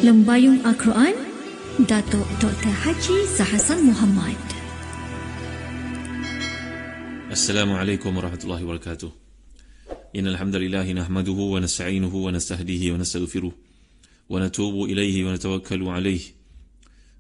Lembayung Al-Quran, Datuk Dr. Haji Zahasan Muhammad. Assalamualaikum warahmatullahi wabarakatuh. Innal hamdalillah nahmaduhu wa nasta'inuhu wa nastahdihi wa nastaghfiruh wa natubu ilayhi wa natawakkalu alayhi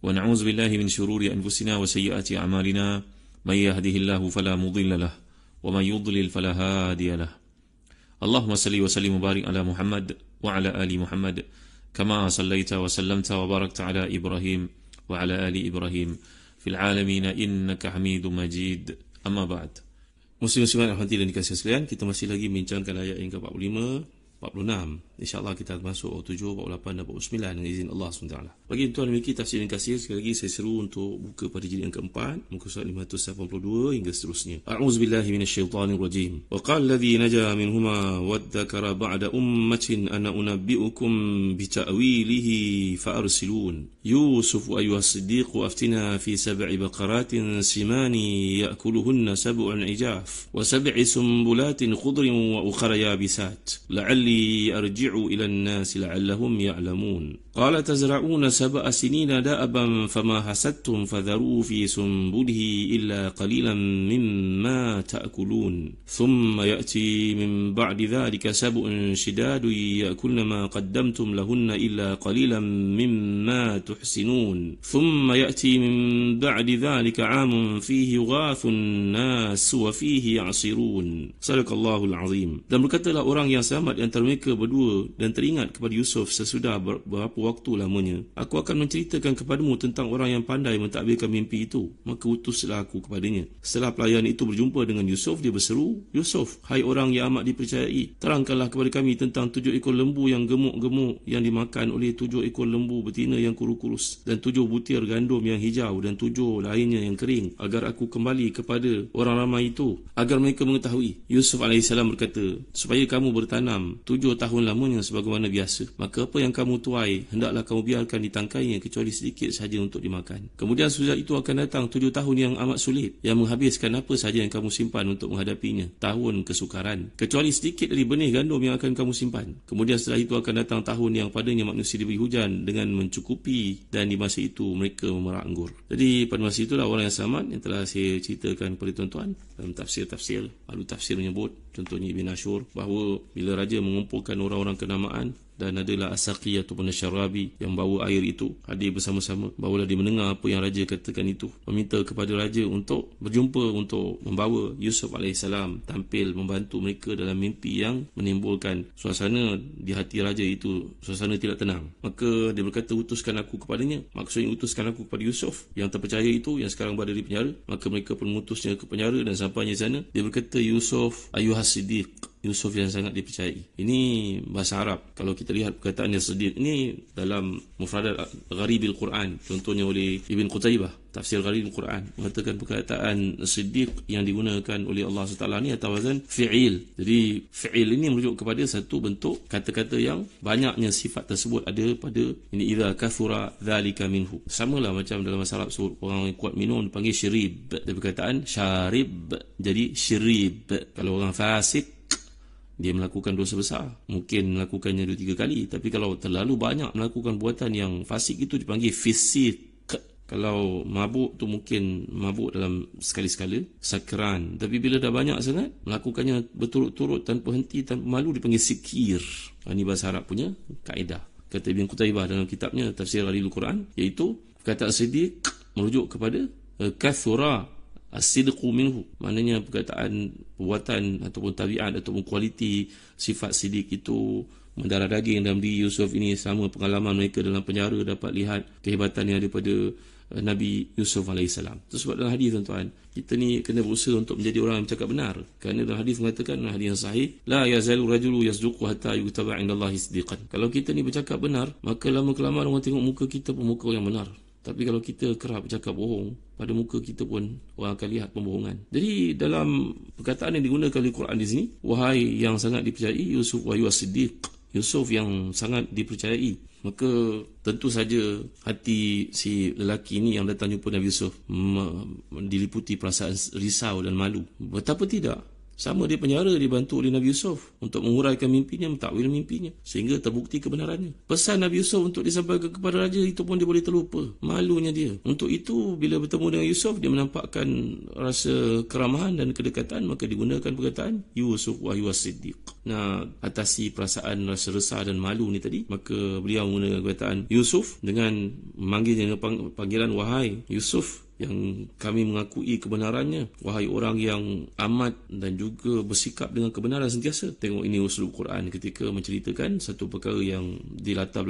wa na'udzu billahi min shururi anfusina wa sayyiati a'malina may yahdihillahu fala mudilla lahu wa may yudlil fala hadiya lahu. Allahumma salli wa sallim wa barik ala Muhammad wa ala ali Muhammad kama sallaita wa sallamta wa barakta ala Ibrahim wa ala ali Ibrahim fil alamin innaka Hamidum Majid. Amma ba'd. Muslim-muslimat rahmati dan dikasihi sekalian, kita masih lagi membincangkan ayat yang ke-45, 46. InsyaAllah kita masuk 47, 48 dan 49 dengan izin Allah SWT. Bagi tuan memiliki tafsir yang kasih, sekali lagi saya seru untuk buka pada jilid yang keempat, muka surat 582 hingga seterusnya. A'udzubillahi minasyaitanirrajim. Wa qala alladhi naja minhuma waddakara ba'da ummatin ana unabbi'ukum bita'wilihi fa'arsilun. Yusuf ayyuhas siddiqu aftina fi sab'i baqaratin simani ya'kuluhunna sab'un ijaf wa sab'i sumbulatin khudrin wa ukhra yabisat la'alli arji'u ila an-nas la'allahum ya'lamun. Qala tazra'una sab'a sinina da'aban fama hasadtum fadharu fi sumbulihi illa qalilan mimma ta'kulun. Thumma ya'ti min ba'di dhalika sab'un shidadun ya'kulna ma qaddamtum lahunna illa qalilan mimma tuhsinun. Thumma ya'ti min ba'di dhalika 'amun fihi yughathun nas wa fihi ya'sirun. Sadaqallahul azim. Dan berkatalah orang yang selamat di antara mereka berdua dan teringat kepada Yusuf sesudah beberapa waktu lamanya, aku akan menceritakan kepadamu tentang orang yang pandai mentadbirkan mimpi itu. Maka utuslah aku kepadanya. Setelah pelayan itu berjumpa dengan Yusuf, dia berseru, Yusuf, hai orang yang amat dipercayai, terangkanlah kepada kami tentang 7 ekor lembu yang gemuk-gemuk yang dimakan oleh 7 ekor lembu betina yang kurus-kurus, dan 7 butir gandum yang hijau dan 7 lainnya yang kering, agar aku kembali kepada orang ramai itu, agar mereka mengetahui. Yusuf AS berkata, supaya kamu bertanam 7 tahun lamanya sebagaimana biasa. Maka apa yang kamu tuai, hendaklah kamu biarkan ditangkainya kecuali sedikit sahaja untuk dimakan. Kemudian sudah itu akan datang 7 tahun yang amat sulit, yang menghabiskan apa sahaja yang kamu simpan untuk menghadapinya, tahun kesukaran, kecuali sedikit dari benih gandum yang akan kamu simpan. Kemudian setelah itu akan datang tahun yang padanya manusia diberi hujan dengan mencukupi, dan di masa itu mereka memerah anggur. Jadi pada masa itulah orang yang selamat yang telah saya ceritakan kepada tuan-tuan dalam tafsir-tafsir. Ahli tafsir menyebut, contohnya Ibn Ashur, bahawa bila raja mengumpulkan orang-orang kenamaan dan adalah Asaqi ataupun Syarabi yang bawa air itu hadir bersama-sama, barulah dia mendengar apa yang raja katakan itu, meminta kepada raja untuk berjumpa untuk membawa Yusuf AS tampil membantu mereka dalam mimpi yang menimbulkan suasana di hati raja itu, suasana tidak tenang. Maka dia berkata, utuskan aku kepadanya. Maksudnya utuskan aku kepada Yusuf yang terpercaya itu, yang sekarang berada di penjara. Maka mereka pun mengutusnya ke penjara, dan sampainya di sana dia berkata, Yusuf ayyuhas siddiq, Yusuf yang sangat dipercayai. Ini bahasa Arab. Kalau kita lihat perkataan yang Siddiq ini dalam Mufradat Gharibil Quran, contohnya oleh Ibn Qutaybah, tafsir Gharibil Quran, mengatakan perkataan Siddiq yang digunakan oleh Allah SWT ni atas wazan fi'il. Jadi fi'il ini merujuk kepada satu bentuk kata-kata yang banyaknya sifat tersebut ada pada ini, idza kathura dzalika minhu. Samalah macam dalam bahasa Arab sebut orang yang kuat minum dipanggil syirib, dari perkataan syarib jadi syirib. Kalau orang fasik, dia melakukan dosa besar, mungkin melakukannya 2-3 kali, tapi kalau terlalu banyak melakukan buatan yang fasik itu dipanggil fisik. Kalau mabuk tu mungkin mabuk dalam sekali-sekala, sakran. Tapi bila dah banyak sangat melakukannya berturut-turut tanpa henti, tanpa malu, dipanggil sikir. Ini bahasa Arab punya kaedah. Kata Ibn Qutaybah dalam kitabnya Tafsir Ghalil Quran, iaitu perkataan Siddiq merujuk kepada kathura as-sidqu minhu, maknanya perkataan, perbuatan ataupun tabiat ataupun kualiti sifat Siddiq itu mendarah daging dalam diri Yusuf ini. Sama pengalaman mereka dalam penjara, dapat lihat kehebatan yang daripada Nabi Yusuf AS. Itu sebab dalam hadis, tuan-tuan, kita ni kena berusaha untuk menjadi orang yang bercakap benar. Kerana dalam hadis mengatakan, hadis yang sahih, la yazalu rajulu yasduqu hatta yutaba 'indallahi siddiqan. Kalau kita ni bercakap benar, maka lama-kelamaan orang tengok muka kita pun muka yang benar. Tapi kalau kita kerap bercakap bohong, pada muka kita pun orang akan lihat pembohongan. Jadi dalam perkataan yang digunakan oleh Quran di sini, wahai yang sangat dipercayai, Yusuf wa ayyuhas siddiq, Yusuf yang sangat dipercayai. Maka tentu saja hati si lelaki ini yang datang jumpa Nabi Yusuf diliputi perasaan risau dan malu. Betapa tidak, Sama dia penjara, dibantu oleh Nabi Yusuf untuk menguraikan mimpinya, mentakwil mimpinya sehingga terbukti kebenarannya. Pesan Nabi Yusuf untuk disampaikan kepada raja itu pun dia boleh terlupa. Malunya dia. Untuk itu bila bertemu dengan Yusuf, dia menampakkan rasa keramahan dan kedekatan, maka digunakan perkataan Yusuf wa huwa siddiq. Nak atasi perasaan rasa resah dan malu ni tadi, maka beliau menggunakan perkataan Yusuf dengan memanggilnya dengan panggilan wahai Yusuf, yang kami mengakui kebenarannya, wahai orang yang amat dan juga bersikap dengan kebenaran sentiasa. Tengok ini uslub Quran ketika menceritakan satu perkara yang di latar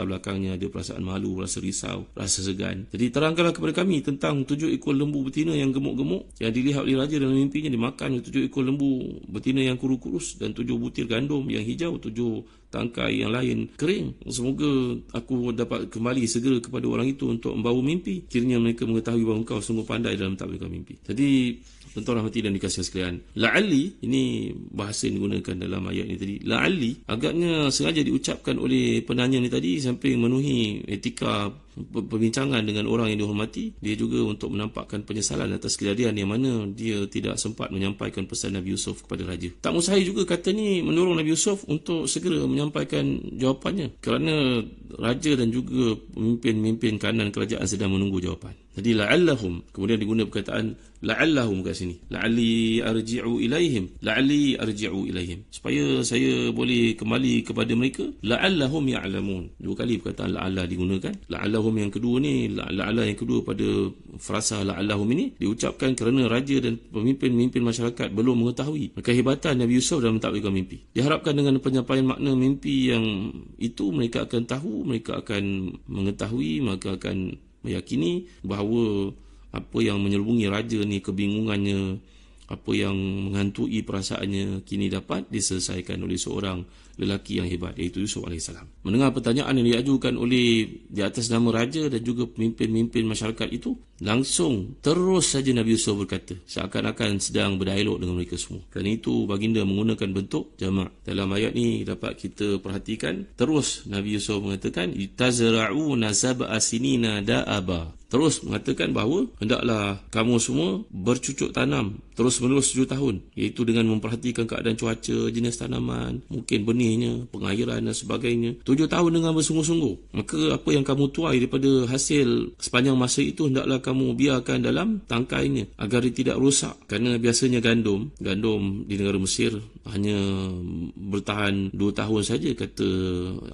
belakangnya ada perasaan malu, rasa risau, rasa segan. Jadi terangkanlah kepada kami tentang 7 ekor lembu betina yang gemuk-gemuk yang dilihat oleh raja dalam mimpinya, dimakan oleh 7 ekor lembu betina yang kurus-kurus dan 7 butir gandum yang hijau, 7 tangkai yang lain kering. Semoga aku dapat kembali segera kepada orang itu untuk membawa mimpi. Kiranya mereka mengetahui bahawa engkau sungguh pandai dalam takwilkan mimpi. Jadi tuan-tuan rahmati dan dikasihi sekalian, la'alli, ini bahasa yang digunakan dalam ayat ini tadi. La'alli agaknya sengaja diucapkan oleh penanya ni tadi sampai memenuhi etika perbincangan dengan orang yang dihormati. Dia juga untuk menampakkan penyesalan atas kejadian yang mana dia tidak sempat menyampaikan pesan Nabi Yusuf kepada raja. Tak mustahil juga kata ni mendorong Nabi Yusuf untuk segera menyampaikan jawapannya, kerana raja dan juga pemimpin-pemimpin kanan kerajaan sedang menunggu jawapan. Jadi la'allahum, kemudian digunakan perkataan la'allahum kat sini, la'alli arji'u arji'u ilaihim, supaya saya boleh kembali kepada mereka. La'allahum ya'lamun, 2 kali perkataan la'alla digunakan. La'allahum yang kedua ni, la'alla yang kedua pada frasa la'allahum ini diucapkan kerana raja dan pemimpin-pemimpin masyarakat belum mengetahui kehebatan Nabi Yusuf dalam mentakwilkan mimpi. Diharapkan dengan penyampaian makna mimpi yang itu, mereka akan tahu, mereka akan mengetahui, maka akan meyakini bahawa apa yang menyelubungi raja ni, kebingungannya, apa yang menghantui perasaannya, kini dapat diselesaikan oleh seorang lelaki yang hebat, iaitu Yusuf AS. Mendengar pertanyaan yang diajukan oleh di atas nama raja dan juga pemimpin-pemimpin masyarakat itu, langsung terus saja Nabi Yusuf berkata, seakan-akan sedang berdialog dengan mereka semua. Kerana itu baginda menggunakan bentuk jamak. Dalam ayat ni dapat kita perhatikan, terus Nabi Yusuf mengatakan tazra'una sab'a sinina da'aba, terus mengatakan bahawa hendaklah kamu semua bercucuk tanam terus-menerus 7 tahun, iaitu dengan memperhatikan keadaan cuaca, jenis tanaman, mungkin benihnya, pengairan dan sebagainya. 7 tahun dengan bersungguh-sungguh. Maka apa yang kamu tuai daripada hasil sepanjang masa itu hendaklah kamu biarkan dalam tangkainya agar dia tidak rosak. Kerana biasanya gandum di negara Mesir hanya bertahan 2 tahun saja, kata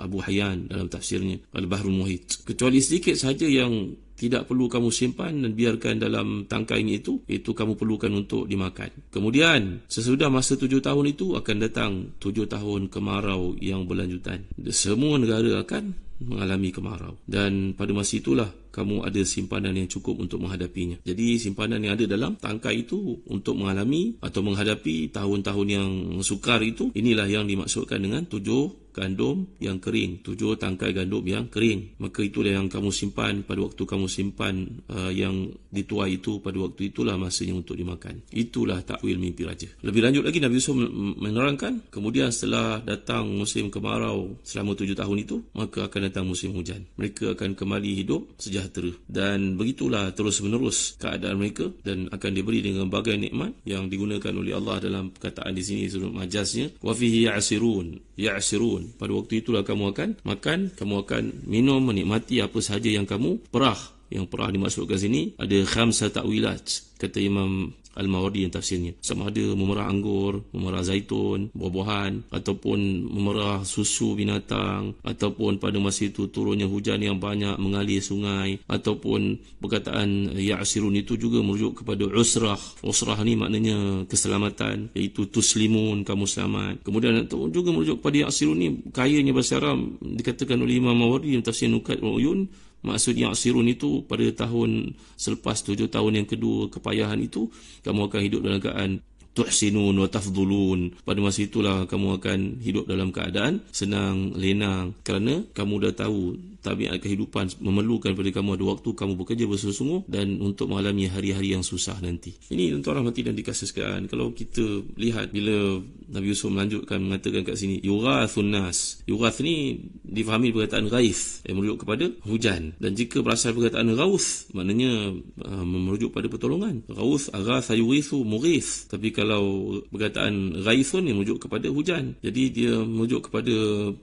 Abu Hayyan dalam tafsirnya Al-Bahrul Muhit. Kecuali sedikit saja yang tidak perlu kamu simpan dan biarkan dalam tangkainya itu kamu perlukan untuk dimakan. Kemudian sesudah masa 7 tahun itu akan datang 7 tahun kemarau yang berlanjutan. Semua negara akan mengalami kemarau, dan pada masa itulah kamu ada simpanan yang cukup untuk menghadapinya. Jadi simpanan yang ada dalam tangkai itu untuk mengalami atau menghadapi tahun-tahun yang sukar itu, inilah yang dimaksudkan dengan 7 gandum yang kering, 7 tangkai gandum yang kering. Maka itulah yang kamu simpan pada waktu kamu simpan yang dituai itu, pada waktu itulah masanya untuk dimakan. Itulah takwil mimpi raja. Lebih lanjut lagi Nabi Yusuf menerangkan, kemudian setelah datang musim kemarau selama 7 tahun itu, maka akan datang musim hujan. Mereka akan kembali hidup sejahtera, dan begitulah terus menerus keadaan mereka, dan akan diberi dengan berbagai nikmat yang digunakan oleh Allah dalam perkataan di sini surut majaznya, wa fihi ya'sirun. Pada waktu itulah kamu akan makan, kamu akan minum, menikmati apa sahaja yang kamu perah. Yang perah dimaksudkan sini ada khamsa ta'wilat, kata Imam Al-Mawardi yang tafsirnya. Sama ada memerah anggur, memerah zaitun, buah-buahan, ataupun memerah susu binatang, ataupun pada masa itu turunnya hujan yang banyak mengalir sungai, ataupun perkataan ya'sirun itu juga merujuk kepada usrah. Usrah ni maknanya keselamatan, iaitu tuslimun, kamu selamat. Kemudian juga merujuk kepada ya'sirun ni, kayanya bahasa Arab, dikatakan oleh Imam Mawardi yang tafsir Nukat Uyun. Maksud ya'sirun itu pada tahun selepas 7 tahun yang kedua kepayahan itu, kamu akan hidup dalam keadaan tuhsinun wa tafdhulun. Pada masa itulah kamu akan hidup dalam keadaan senang, lenang, kerana kamu dah tahu tabiat kehidupan memerlukan pada kamu ada waktu kamu bekerja bersungguh-sungguh dan untuk mengalami hari-hari yang susah nanti. Ini tuan-tuan rahmati dan dikasihi sekalian, kalau kita lihat bila Nabi Yusuf melanjutkan mengatakan kat sini yughathun nas. Yughath ni difahami perkataan ghaith yang merujuk kepada hujan, dan jika berasal perkataan ghauth maknanya merujuk pada pertolongan. Ghauth, aghatha yughithu, mughith. Tapi kalau kalau perkataan ghaithun yang merujuk kepada hujan. Jadi dia merujuk kepada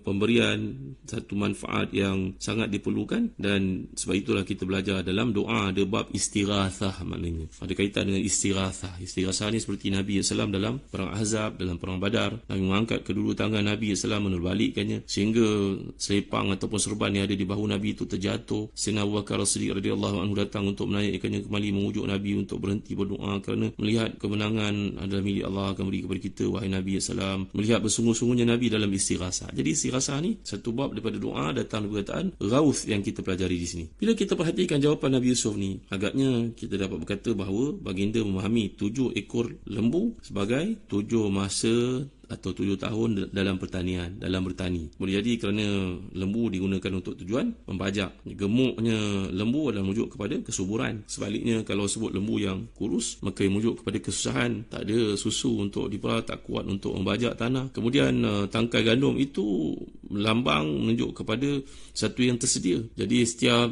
pemberian satu manfaat yang sangat diperlukan, dan sebab itulah kita belajar dalam doa ada bab istighathah, maknanya ada kaitan dengan istighathah. Istighathah ni seperti Nabi SAW dalam perang Ahzab, dalam perang Badar, Nabi mengangkat kedua tangan Nabi SAW menerbalikkannya sehingga selepang ataupun serban yang ada di bahu Nabi itu terjatuh. Sayyidina Abu Bakar As-Siddiq radhiyallahu anhu datang untuk menaikkannya kembali, mengujuk Nabi untuk berhenti berdoa kerana melihat kemenangan adalah milik Allah akan beri kepada kita wahai Nabi SAW. Melihat bersungguh-sungguhnya Nabi dalam istighasah. Jadi istighasah ni satu bab daripada doa, datang dari perkataan ghauth yang kita pelajari di sini. Bila kita perhatikan jawapan Nabi Yusuf ni, agaknya kita dapat berkata bahawa baginda memahami 7 ekor lembu sebagai 7 masa atau 7 tahun dalam pertanian, dalam bertani. Boleh jadi kerana lembu digunakan untuk tujuan membajak. Gemuknya lembu adalah merujuk kepada kesuburan. Sebaliknya, kalau sebut lembu yang kurus, maka merujuk kepada kesusahan, tak ada susu untuk diperah, tak kuat untuk membajak tanah. Kemudian tangkai gandum itu lambang menunjuk kepada satu yang tersedia. Jadi setiap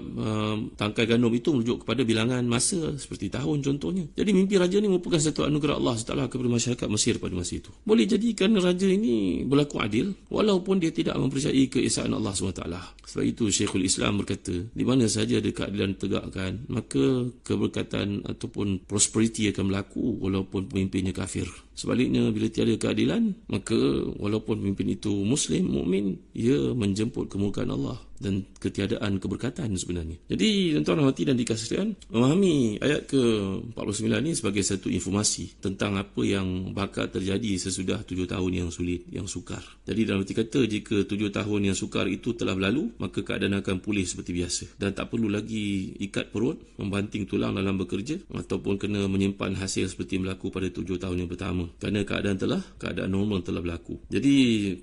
tangkai gandum itu merujuk kepada bilangan masa, seperti tahun contohnya. Jadi mimpi raja ni merupakan satu anugerah Allah SWT kepada masyarakat Mesir pada masa itu. Boleh jadi kerana raja ini berlaku adil walaupun dia tidak mempercayai keesaan Allah SWT. Sebab itu Syekhul Islam berkata, di mana saja ada keadilan ditegakkan, maka keberkatan ataupun prosperity akan berlaku walaupun pemimpinnya kafir. Sebaliknya, bila tiada keadilan, maka walaupun pemimpin itu Muslim, mukmin, ia menjemput kemurkaan Allah dan ketiadaan keberkatan sebenarnya. Jadi tuan-tuan hati dan dikasihkan, memahami ayat ke-49 ini sebagai satu informasi tentang apa yang bakal terjadi sesudah 7 tahun yang sulit, yang sukar. Jadi dalam arti kata, jika 7 tahun yang sukar itu telah berlalu, maka keadaan akan pulih seperti biasa dan tak perlu lagi ikat perut, membanting tulang dalam bekerja ataupun kena menyimpan hasil seperti berlaku pada 7 tahun yang pertama, kerana keadaan normal telah berlaku. Jadi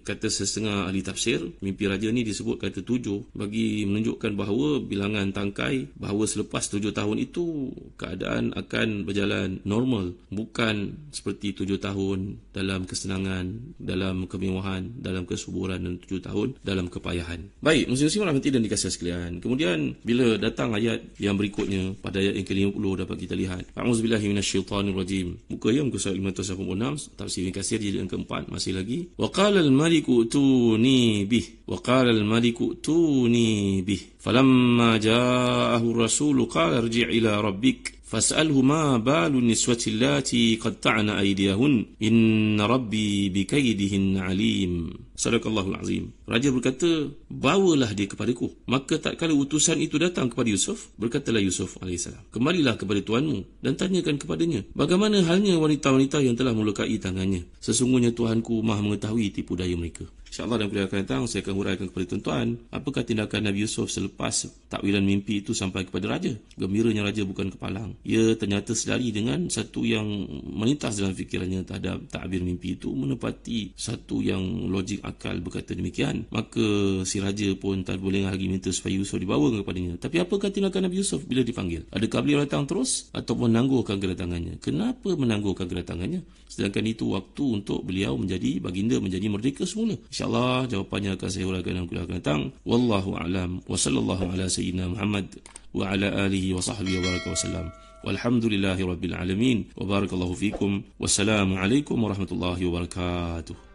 kata setengah ahli tafsir, mimpi raja ni disebut kata 7 bagi menunjukkan bahawa bilangan tangkai, bahawa selepas 7 tahun itu keadaan akan berjalan normal, bukan seperti 7 tahun dalam kesenangan, dalam kemewahan, dalam kesuburan, dan 7 tahun dalam kepayahan. Baik, muslim-muslim rahmati dan dikasihi sekalian. Kemudian bila datang ayat yang berikutnya, pada ayat yang ke-50 dapat kita lihat, a'udzubillahi minasyaitanirrajim. Muka ya, muka surat 586, tafsir Ibn Katsir jilid yang keempat, masih lagi. Wa qala al-maliku tuni bih. Wa qala al-maliku tuni bih. Falamma ja'ahu ar-rasulu qala irji' ila rabbik fas'alhu ma balu niswati allati qatta'na aydiyahun inna rabbi bikaydihin alim. Sadaqallahul azim. Raja berkata, bawalah dia kepadaku. Maka tak kala utusan itu datang kepada Yusuf, berkatalah Yusuf AS, kembalilah kepada tuanmu dan tanyakan kepadanya, bagaimana halnya wanita-wanita yang telah melukai tangannya. Sesungguhnya Tuhanku maha mengetahui tipu daya mereka. InsyaAllah dalam kuliah akan datang saya akan huraikan kepada tuan-tuan apakah tindakan Nabi Yusuf selepas takwilan mimpi itu sampai kepada raja. Gembiranya raja bukan kepalang. Ia ternyata sedari dengan satu yang melintas dalam fikirannya terhadap takbir mimpi itu, menepati satu yang logik akal berkata demikian. Maka si raja pun tak boleh lagi minta supaya Yusuf dibawa kepadanya. Tapi apakah tindakan Nabi Yusuf bila dipanggil? Adakah beliau datang terus ataupun menangguhkan kedatangannya? Kenapa menangguhkan kedatangannya? Sedangkan itu waktu untuk beliau menjadi baginda, menjadi merdeka semula. InsyaAllah jawapannya akan saya huraikan dalam kuliah akan datang. Wallahu a'lam wa sallallahu ala sayyidina Muhammad wa ala alihi wa sahbihi wa baraka wa sallam. Walhamdulillahi rabbil alamin wa barakallahu fikum. Wassalamu alaikum warahmatullahi wabarakatuh.